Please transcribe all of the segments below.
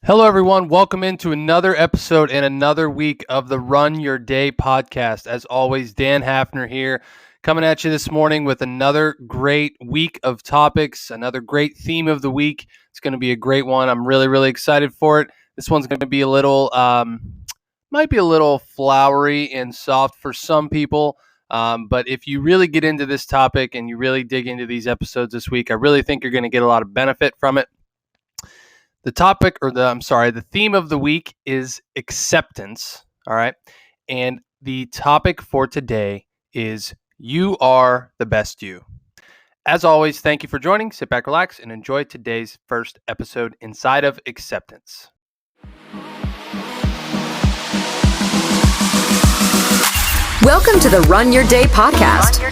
Hello, everyone. Welcome into another episode and another week of the Run Your Day podcast. As always, Dan Hafner here, coming at you this morning with another great week of topics, another great theme of the week. It's going to be a great one. I'm really excited for it. This one's going to be a little, might be a little flowery and soft for some people. But if you really get into this topic and you really dig into these episodes this week, I really think you're going to get a lot of benefit from it. The theme of the week is acceptance. All right. And the topic for today is you are the best you. As always, thank you for joining. Sit back, relax, and enjoy today's first episode inside of acceptance. Welcome to the Run Your Day podcast,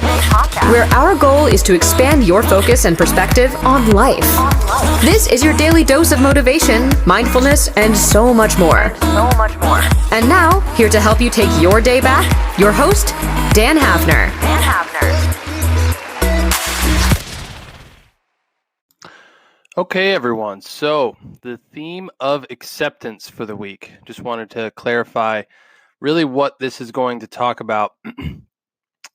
where our goal is to expand your focus and perspective on life. This is your daily dose of motivation, mindfulness, and so much more. And now, here to help you take your day back, your host, Dan Hafner. Okay, everyone. So the theme of acceptance for the week. Just wanted to clarify really what this is going to talk about.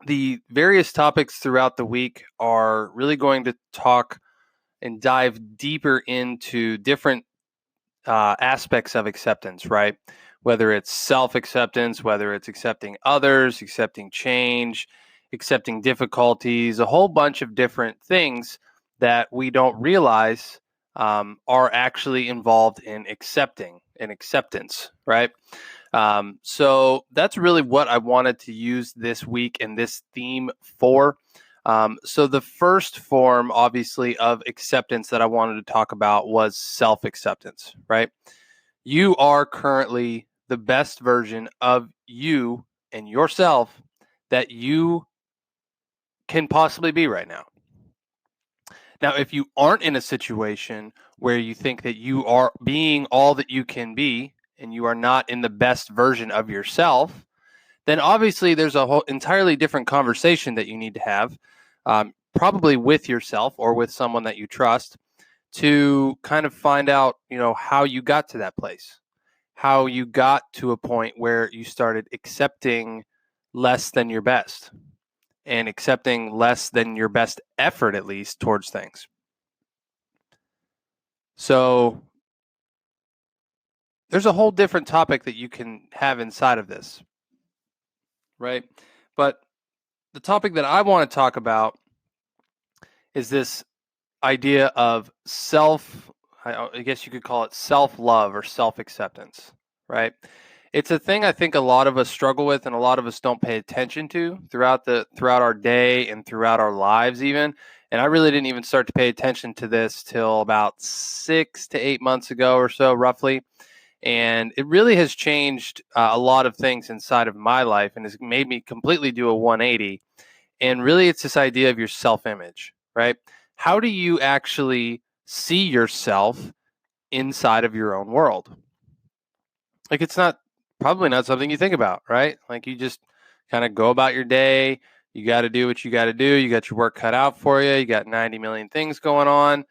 The various topics throughout the week are really going to talk and dive deeper into different aspects of acceptance, right? Whether it's self-acceptance, whether it's accepting others, accepting change, accepting difficulties, a whole bunch of different things that we don't realize are actually involved in accepting and acceptance, right? So that's really what I wanted to use this week and this theme for. So the first form, obviously, of acceptance that I wanted to talk about was self-acceptance, right? You are currently the best version of you and yourself that you can possibly be right now. Now, if you aren't in a situation where you think that you are being all that you can be, and you are not in the best version of yourself, then obviously there's a whole entirely different conversation that you need to have, probably with yourself or with someone that you trust, to kind of find out, how you got to that place, how you got to a point where you started accepting less than your best and accepting less than your best effort, at least, towards things. So there's a whole different topic that you can have inside of this, right? But the topic that I want to talk about is this idea of I guess you could call it self-love or self-acceptance, right? It's a thing I think a lot of us struggle with and a lot of us don't pay attention to throughout our day and throughout our lives even. And I really didn't even start to pay attention to this till about 6 to 8 months ago or so, roughly. And it really has changed a lot of things inside of my life and has made me completely do a 180. And really, it's this idea of your self-image, right? How do you actually see yourself inside of your own world? Like, it's probably not something you think about, right? Like, you just kind of go about your day. You got to do what you got to do. You got your work cut out for you. You got 90 million things going on.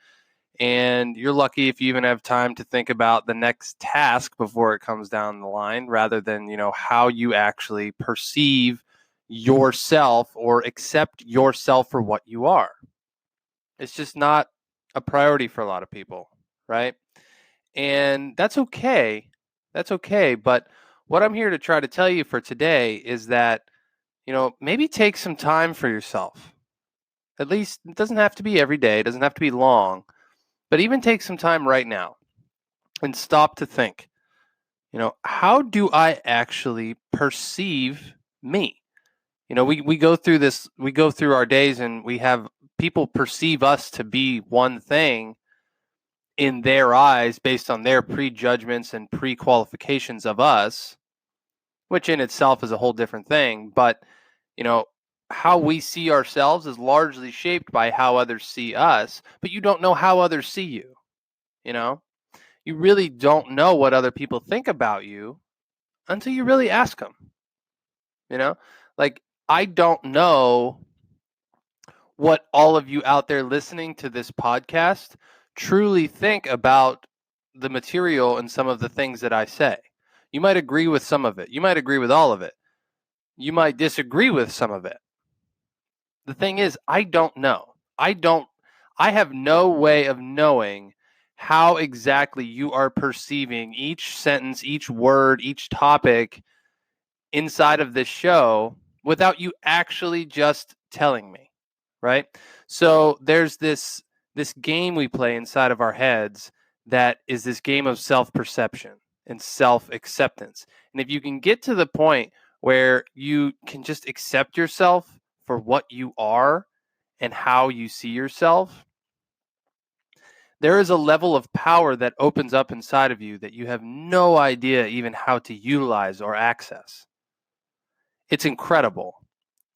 And you're lucky if you even have time to think about the next task before it comes down the line, rather than, how you actually perceive yourself or accept yourself for what you are. It's just not a priority for a lot of people, right? And that's okay. That's okay. But what I'm here to try to tell you for today is that, maybe take some time for yourself. At least it doesn't have to be every day. It doesn't have to be long. But even take some time right now and stop to think, how do I actually perceive me? We go through this, we go through our days and we have people perceive us to be one thing in their eyes based on their prejudgments and pre-qualifications of us, which in itself is a whole different thing. But, how we see ourselves is largely shaped by how others see us, but you don't know how others see you. You really don't know what other people think about you until you really ask them. Like, I don't know what all of you out there listening to this podcast truly think about the material and some of the things that I say. You might agree with some of it. You might agree with all of it. You might disagree with some of it. The thing is, I don't know. I have no way of knowing how exactly you are perceiving each sentence, each word, each topic inside of this show without you actually just telling me, right? So there's this game we play inside of our heads that is this game of self-perception and self-acceptance. And if you can get to the point where you can just accept yourself for what you are and how you see yourself, there is a level of power that opens up inside of you that you have no idea even how to utilize or access. It's incredible.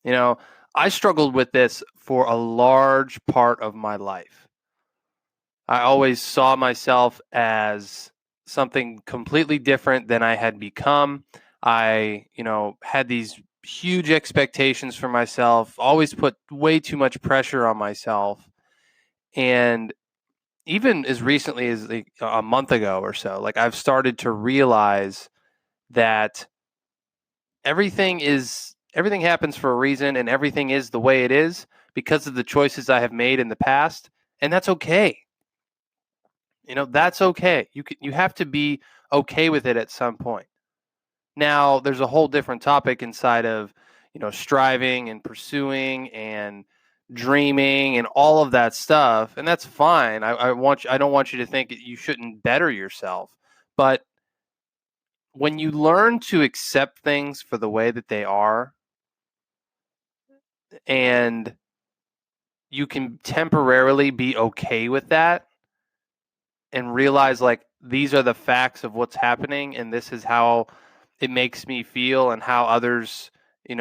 You know, I struggled with this for a large part of my life. I always saw myself as something completely different than I had become. I, had these huge expectations for myself, always put way too much pressure on myself. And even as recently as like a month ago or so, like I've started to realize that everything happens for a reason, and everything is the way it is because of the choices I have made in the past, and that's okay. That's okay. You have to be okay with it at some point. Now, there's a whole different topic inside of, striving and pursuing and dreaming and all of that stuff, and that's fine. I don't want you to think you shouldn't better yourself, but when you learn to accept things for the way that they are, and you can temporarily be okay with that and realize like these are the facts of what's happening and this is how it makes me feel and how others, and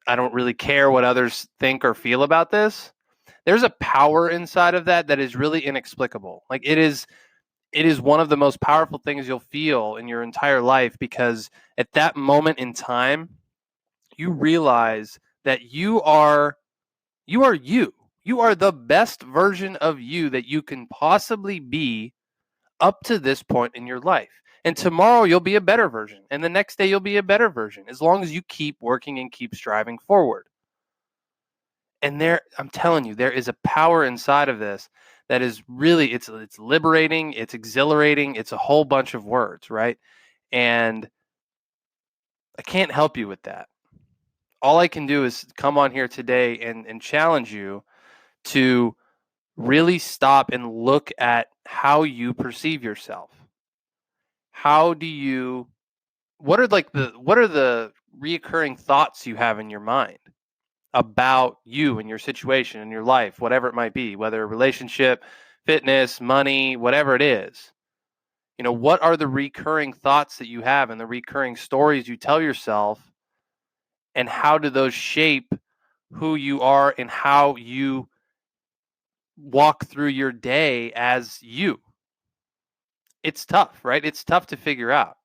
I don't really care what others think or feel about this. There's a power inside of that is really inexplicable. Like it is one of the most powerful things you'll feel in your entire life, because at that moment in time, you realize that you are you. You are the best version of you that you can possibly be up to this point in your life. And tomorrow you'll be a better version. And the next day you'll be a better version, as long as you keep working and keep striving forward. And I'm telling you, there is a power inside of this that is really, it's liberating, it's exhilarating, it's a whole bunch of words, right? And I can't help you with that. All I can do is come on here today and challenge you to really stop and look at how you perceive yourself. What are the reoccurring thoughts you have in your mind about you and your situation and your life, whatever it might be, whether a relationship, fitness, money, whatever it is. What are the recurring thoughts that you have and the recurring stories you tell yourself, and how do those shape who you are and how you walk through your day as you? It's tough, right? It's tough to figure out,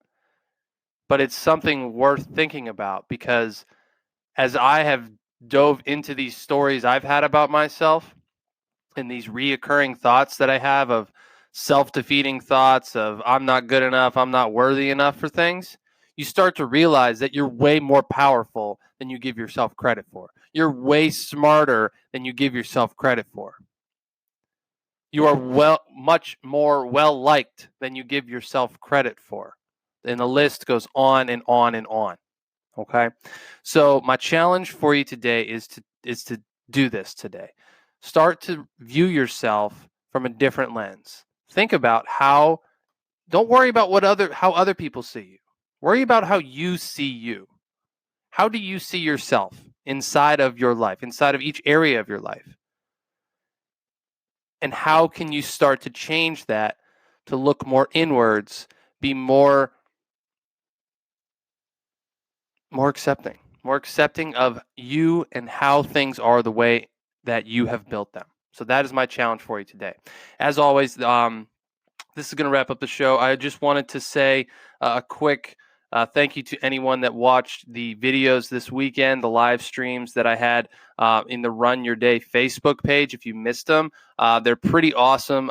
but it's something worth thinking about, because as I have dove into these stories I've had about myself and these reoccurring thoughts that I have of self-defeating thoughts of I'm not good enough, I'm not worthy enough for things, you start to realize that you're way more powerful than you give yourself credit for. You're way smarter than you give yourself credit for. You are much more well-liked than you give yourself credit for. And the list goes on and on and on. Okay? So my challenge for you today is to do this today. Start to view yourself from a different lens. Think about don't worry about how other people see you. Worry about how you see you. How do you see yourself inside of your life, inside of each area of your life? And how can you start to change that to look more inwards, be more accepting of you and how things are the way that you have built them. So that is my challenge for you today. As always, this is going to wrap up the show. I just wanted to say a quick thank you to anyone that watched the videos this weekend, the live streams that I had in the Run Your Day Facebook page. If you missed them, they're pretty awesome.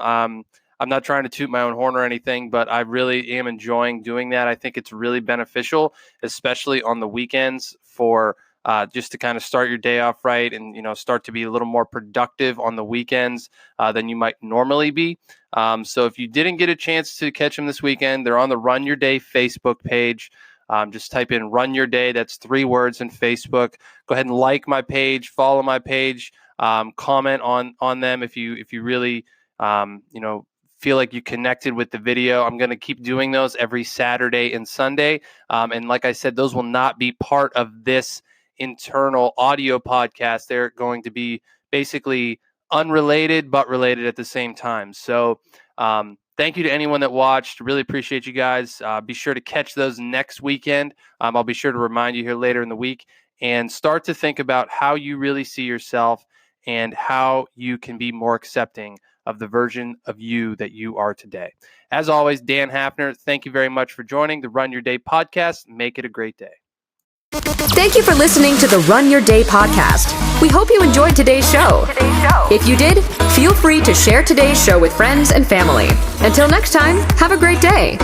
I'm not trying to toot my own horn or anything, but I really am enjoying doing that. I think it's really beneficial, especially on the weekends for just to kind of start your day off right and, start to be a little more productive on the weekends than you might normally be. So if you didn't get a chance to catch them this weekend, they're on the Run Your Day Facebook page. Just type in Run Your Day. That's 3 words in Facebook. Go ahead and like my page, follow my page, comment on them if you really, feel like you connected with the video. I'm going to keep doing those every Saturday and Sunday. And like I said, those will not be part of this internal audio podcast. They're going to be basically unrelated but related at the same time. So thank you to anyone that watched. Really appreciate you guys. Be sure to catch those next weekend. I'll be sure to remind you here later in the week, and start to think about how you really see yourself and how you can be more accepting of the version of you that you are today. As always, Dan Hafner, thank you very much for joining the Run Your Day podcast. Make it a great day. Thank you for listening to the Run Your Day podcast. We hope you enjoyed today's show. If you did, feel free to share today's show with friends and family. Until next time, have a great day.